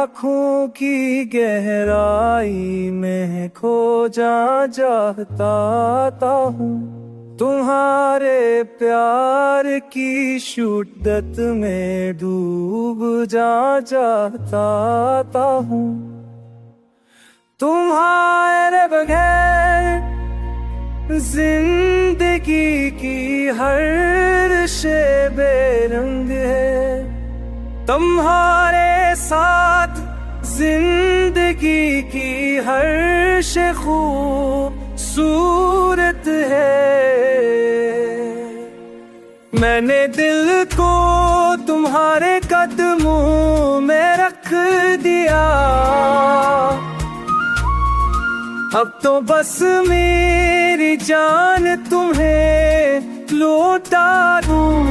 आँखों की गहराई में खो जाता हूँ। तुम्हारे प्यार की शिद्दत में डूब जाता हूँ। तुम्हारे बगैर जिंदगी की हर शे बेरंग है। तुम्हारे साथ जिंदगी की हर शे खूबसूरत है। मैंने दिल को तुम्हारे कदमों में रख दिया। अब तो बस मेरी जान तुम्हें लौटा दूं।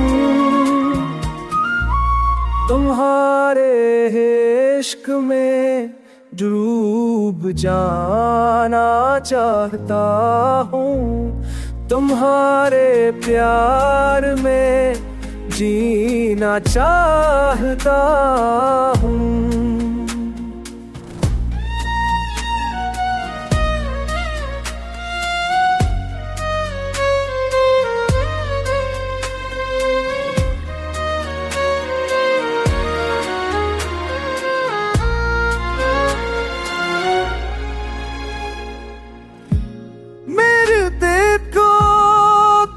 तुम्हारे इश्क में डूब जाना चाहता हूँ। तुम्हारे प्यार में जीना चाहता हूँ।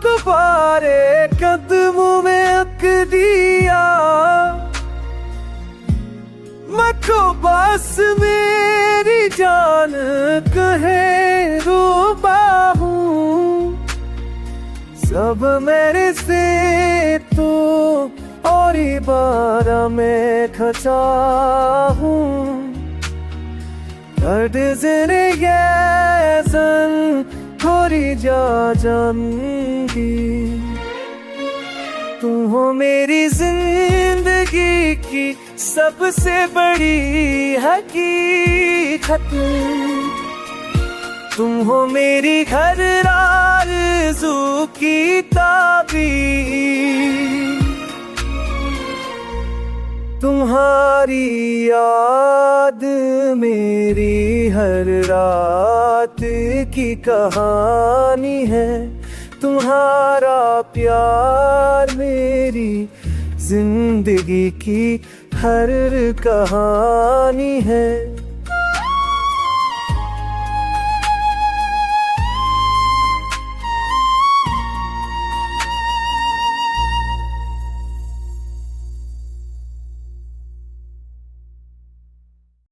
तुम्हारे कदमों में रख दिया। मत बस मेरी जान कहे रूबा हूँ। सब मेरे से तो और इबारा में खचा हूँ। दर्द ज़िंदगी थोड़ी जा जाऊंगी। तुम हो मेरी जिंदगी की सबसे बड़ी हकीकत। तुम हो मेरी हर आरज़ू की ताबीर। तुम्हारी याद मेरी हर रात की कहानी है। तुम्हारा प्यार मेरी जिंदगी की हर कहानी है।